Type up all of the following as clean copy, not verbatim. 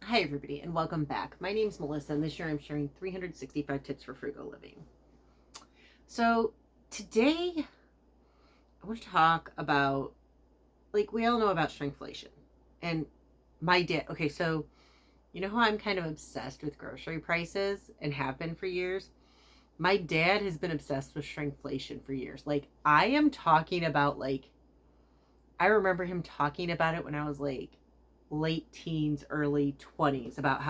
Hi, everybody, and welcome back. My name's Melissa, and this year I'm sharing 365 tips for frugal living. So, today I want to talk about, we all know about shrinkflation. And my dad, okay, so you know how I'm kind of obsessed with grocery prices and have been for years? My dad has been obsessed with shrinkflation for years. I am talking about, I remember him talking about it when I was late teens, early 20s, about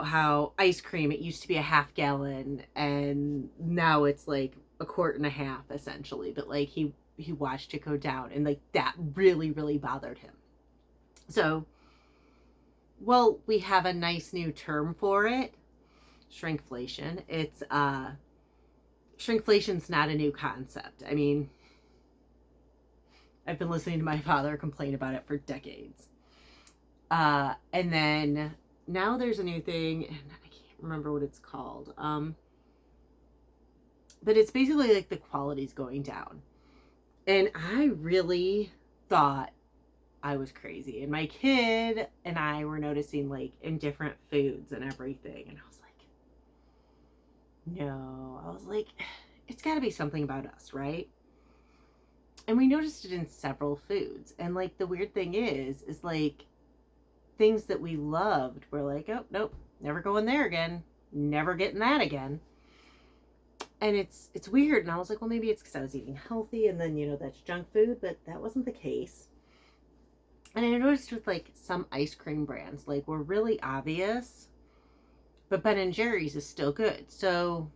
how ice cream, it used to be a half gallon and now it's like a quart and a half essentially, but he watched it go down, and that really bothered him. So, well, we have a nice new term for it, shrinkflation. It's shrinkflation's not a new concept. I mean, I've been listening to my father complain about it for decades. And then now there's a new thing, and I can't remember what it's called. But it's basically like the quality's going down. And I really thought I was crazy. And my kid and I were noticing in different foods and everything. And I was like, no. I was like, it's got to be something about us, right? And we noticed it in several foods. And the weird thing is things that we loved, we're like, oh, nope, never going there again. Never getting that again. And it's weird. And I was like, well, maybe it's because I was eating healthy, and then that's junk food, but that wasn't the case. And I noticed with some ice cream brands, were really obvious, but Ben and Jerry's is still good. So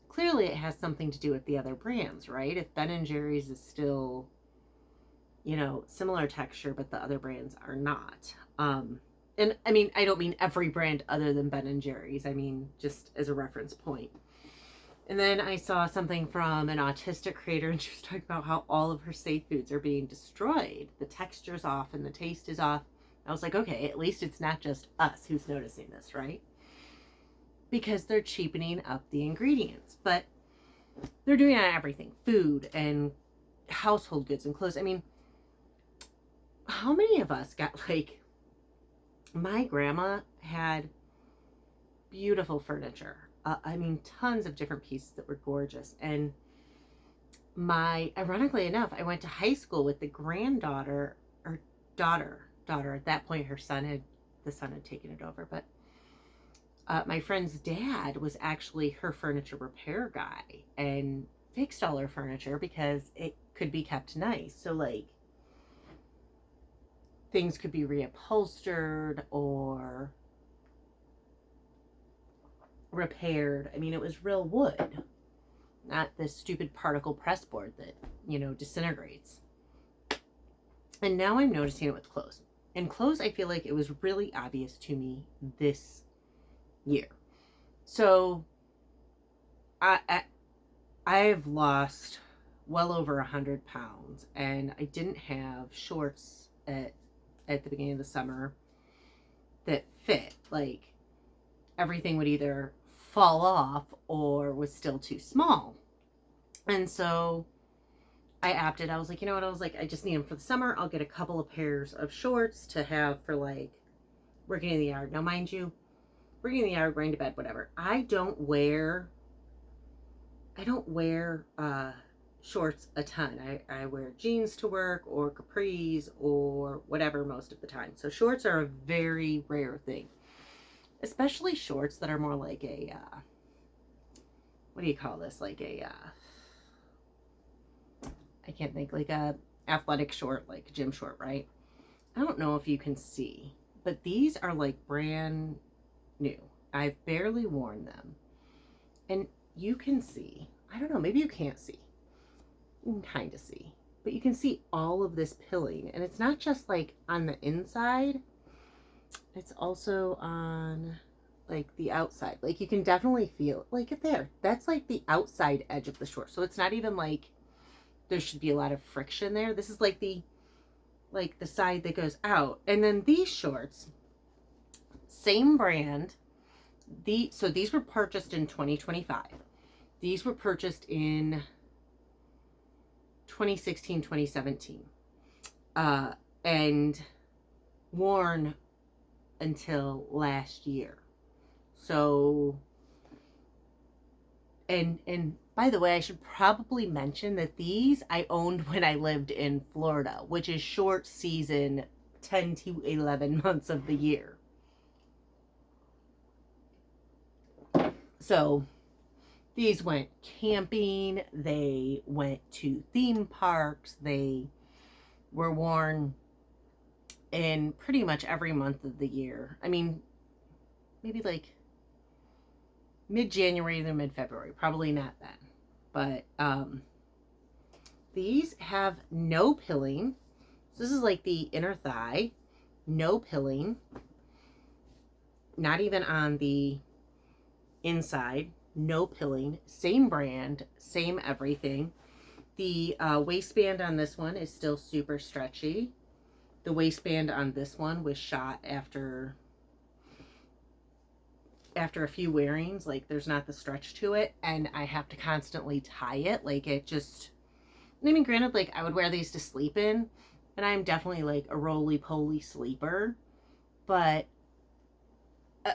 clearly it has something to do with the other brands, right? If Ben and Jerry's is still similar texture, but the other brands are not. And I mean, I don't mean every brand other than Ben and Jerry's. I mean, just as a reference point. And then I saw something from an autistic creator, and she was talking about how all of her safe foods are being destroyed. The texture's off and the taste is off. I was like, okay, at least it's not just us who's noticing this, right? Because they're cheapening up the ingredients. But they're doing it on everything, food and household goods and clothes. I mean, how many of us got my grandma had beautiful furniture. I mean, tons of different pieces that were gorgeous. And ironically enough, I went to high school with the granddaughter or daughter. At that point, the son had taken it over. But my friend's dad was actually her furniture repair guy and fixed all her furniture because it could be kept nice. So things could be reupholstered or repaired. I mean, it was real wood, not this stupid particle press board that, disintegrates. And now I'm noticing it with clothes. And clothes, I feel like it was really obvious to me this year. So I've lost well over 100 pounds, and I didn't have shorts at the beginning of the summer that fit. Everything would either fall off or was still too small. And so I opted. I was like, you know what? I was like, I just need them for the summer. I'll get a couple of pairs of shorts to have for working in the yard. Now, mind you, working in the yard, going to bed, whatever. I don't wear shorts a ton. I wear jeans to work or capris or whatever most of the time. So shorts are a very rare thing. Especially shorts that are more like a, what do you call this? I can't think, a athletic short, like a gym short, right? I don't know if you can see, but these are brand new. I've barely worn them. And you can see, I don't know, maybe you can't see. You can kind of see. But you can see all of this pilling. And it's not just on the inside. It's also on the outside. You can definitely feel it there. That's the outside edge of the short. So it's not even there should be a lot of friction there. This is the side that goes out. And then these shorts, same brand. So these were purchased in 2025. These were purchased in 2016, 2017. And worn until last year. So, and by the way, I should probably mention that these I owned when I lived in Florida, which is short season, 10 to 11 months of the year. So these went camping, they went to theme parks, they were worn in pretty much every month of the year. I mean, maybe like mid-January to mid-February, probably not then. But these have no pilling. So this is like the inner thigh, no pilling, not even on the inside, no pilling, same brand, same everything. The waistband on this one is still super stretchy. The waistband on this one was shot after a few wearings. Like, there's not the stretch to it, and I have to constantly tie it. Like, it just, I mean, granted, like, I would wear these to sleep in, and I'm definitely like a roly-poly sleeper, but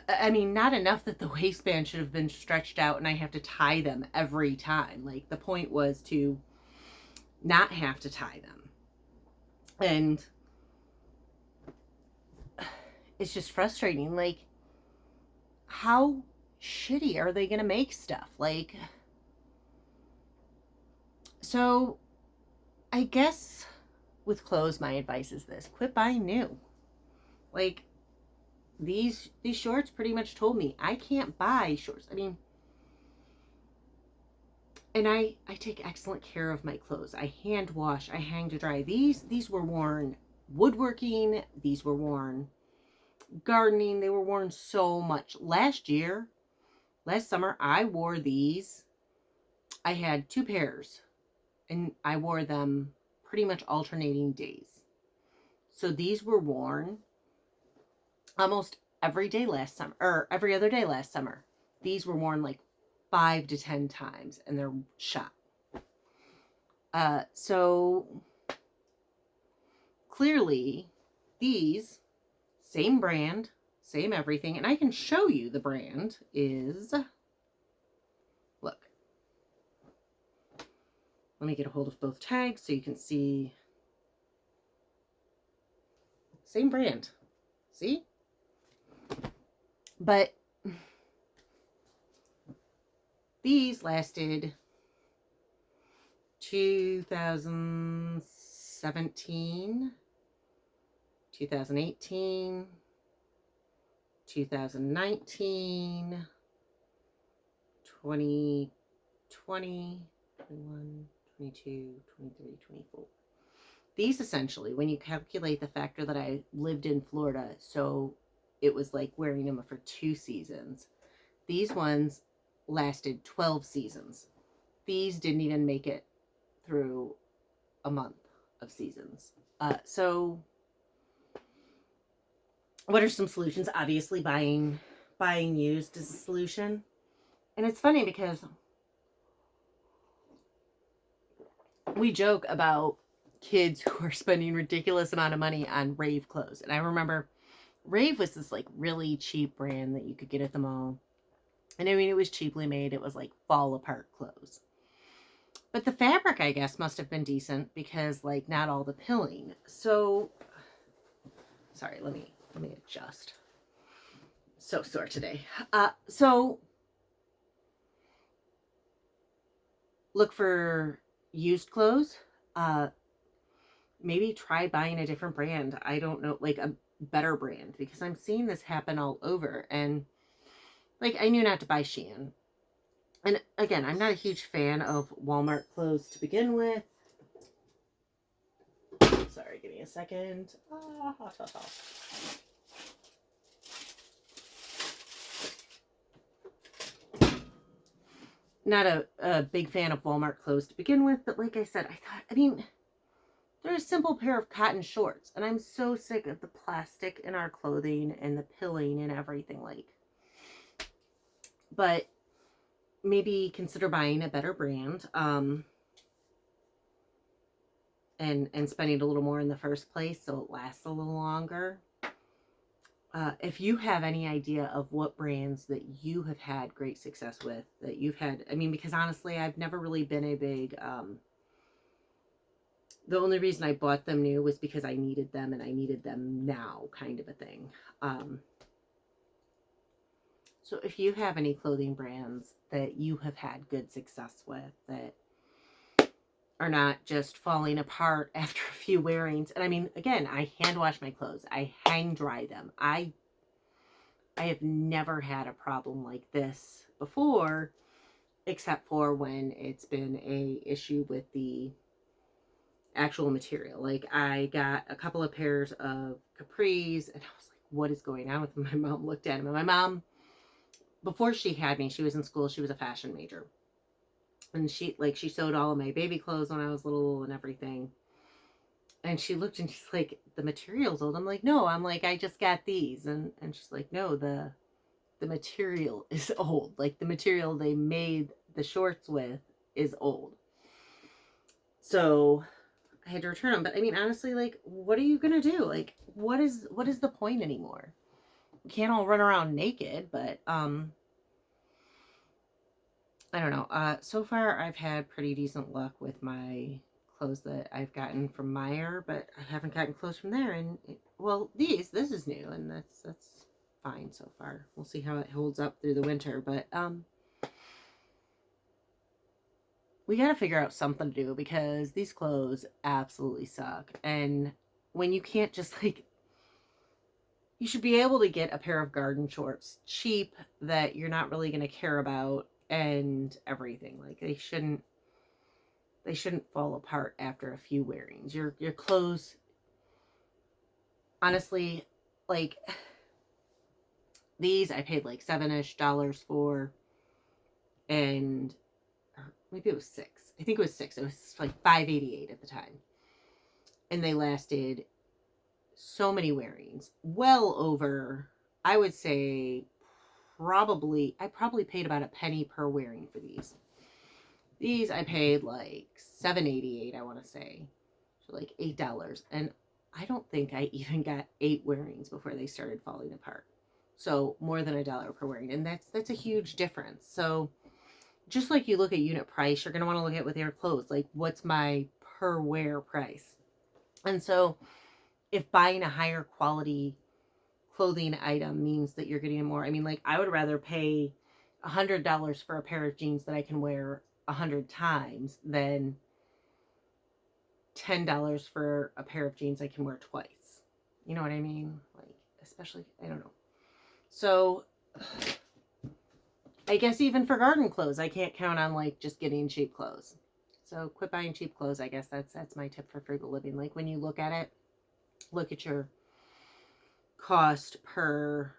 I mean, not enough that the waistband should have been stretched out and I have to tie them every time. Like, the point was to not have to tie them. And it's just frustrating. Like, how shitty are they going to make stuff? Like, so I guess with clothes, my advice is this: quit buying new. Like, these shorts pretty much told me I can't buy shorts. I mean, and I take excellent care of my clothes. I hand wash, I hang to dry. These were worn woodworking, these were worn gardening, they were worn so much. Last summer, I wore these. I had 2 pairs, and I wore them pretty much alternating days. So these were worn almost every day last summer, or every other day last summer. These were worn like 5 to 10 times, and they're shot. So clearly, these, same brand, same everything, and I can show you the brand is, look. Let me get a hold of both tags so you can see. Same brand. See? But these lasted 2017, 2018, 2019, 2020, 21, 22, 23, 24. These essentially, when you calculate the factor that I lived in Florida, so it was like wearing them for 2 seasons. These ones lasted 12 seasons. These didn't even make it through a month of seasons. So what are some solutions? Obviously, buying used is a solution. And it's funny because we joke about kids who are spending ridiculous amount of money on rave clothes. And I remember Rave was this like really cheap brand that you could get at the mall. And I mean, it was cheaply made. It was like fall apart clothes. But the fabric, I guess, must have been decent because like not all the pilling. So, sorry, let me adjust. So sore today. So look for used clothes. Maybe try buying a different brand. I don't know, like a better brand, because I'm seeing this happen all over. And like, I knew not to buy Shein. And again, I'm not a huge fan of Walmart clothes to begin with. Sorry, give me a second. Not a big fan of Walmart clothes to begin with, but like I said, I mean, they're a simple pair of cotton shorts, and I'm so sick of the plastic in our clothing and the pilling and everything, like. But maybe consider buying a better brand, and spending a little more in the first place so it lasts a little longer. if you have any idea of what brands that you have had great success with, that you've had, I mean, because honestly, I've never really been a big, the only reason I bought them new was because I needed them and I needed them now, kind of a thing. So if you have any clothing brands that you have had good success with, that are not just falling apart after a few wearings. And I mean, again, I hand wash my clothes. I hang dry them. I have never had a problem like this before, except for when it's been a issue with the actual material. Like, I got a couple of pairs of capris and I was like, what is going on with them? My mom looked at them, and my mom, before she had me, she was in school, she was a fashion major, and she sewed all of my baby clothes when I was little and everything. And she looked and she's like, the material's old. I'm like, no. I'm like, I just got these. And she's like, no, the material is old. Like, the material they made the shorts with is old. So I had to return them. But I mean, honestly, like, what are you gonna do? Like, what is the point anymore? We can't all run around naked, but I don't know. So far I've had pretty decent luck with my clothes that I've gotten from Meyer, but I haven't gotten clothes from there. And well, this is new, and that's fine so far. We'll see how it holds up through the winter, but we got to figure out something to do, because these clothes absolutely suck. And when you can't just, like, you should be able to get a pair of garden shorts cheap that you're not really going to care about and everything. Like, they shouldn't fall apart after a few wearings. Your clothes, honestly, like, these I paid like $7-ish for, and maybe it was $6. I think it was $6. It was like $5.88 at the time, and they lasted so many wearings, well over, I would say, I probably paid about a penny per wearing for these. These I paid like $7.88, I want to say, so like $8, and I don't think I even got 8 wearings before they started falling apart. So more than $1 per wearing, and that's a huge difference. So just like you look at unit price, you're going to want to look at with your clothes, like, what's my per wear price? And so if buying a higher quality clothing item means that you're getting more, I mean, like, I would rather pay $100 for a pair of jeans that I can wear 100 times than $10 for a pair of jeans I can wear twice. You know what I mean? Like, especially, I don't know. So I guess even for garden clothes, I can't count on, like, just getting cheap clothes. So quit buying cheap clothes. I guess that's my tip for frugal living. Like, when you look at it, look at your cost per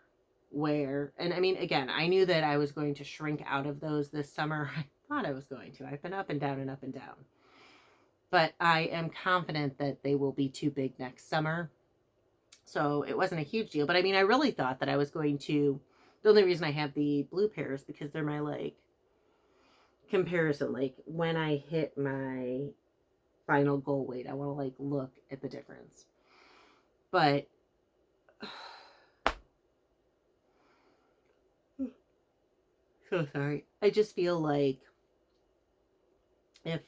wear. And I mean, again, I knew that I was going to shrink out of those this summer. I thought I was going to. I've been up and down and up and down. But I am confident that they will be too big next summer. So it wasn't a huge deal. But I mean, I really thought that I was going to, the only reason I have the blue pairs, because they're my, like, comparison. Like, when I hit my final goal weight, I want to, like, look at the difference. But so sorry. I just feel like if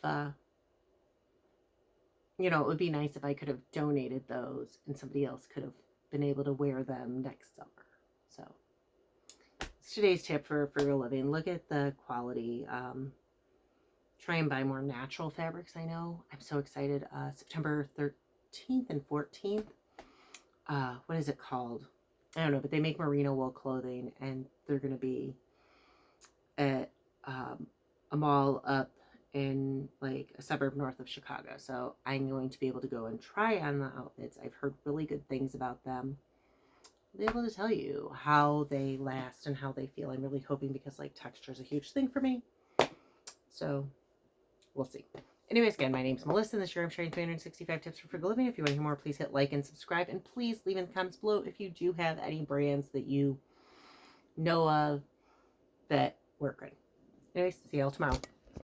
you know, it would be nice if I could have donated those and somebody else could have been able to wear them next summer. So it's today's tip for frugal living. Look at the quality. Try and buy more natural fabrics. I know. I'm so excited. September 13th and 14th. What is it called? I don't know, but they make merino wool clothing, and they're going to be at a mall up in, like, a suburb north of Chicago. So I'm going to be able to go and try on the outfits. I've heard really good things about them. I'll be able to tell you how they last and how they feel. I'm really hoping, because, like, texture is a huge thing for me. So we'll see. Anyways, again, my name's Melissa, and this year I'm sharing 365 tips for frugal living. If you want to hear more, please hit like and subscribe, and please leave in the comments below if you do have any brands that you know of that work good. Anyways, see y'all tomorrow.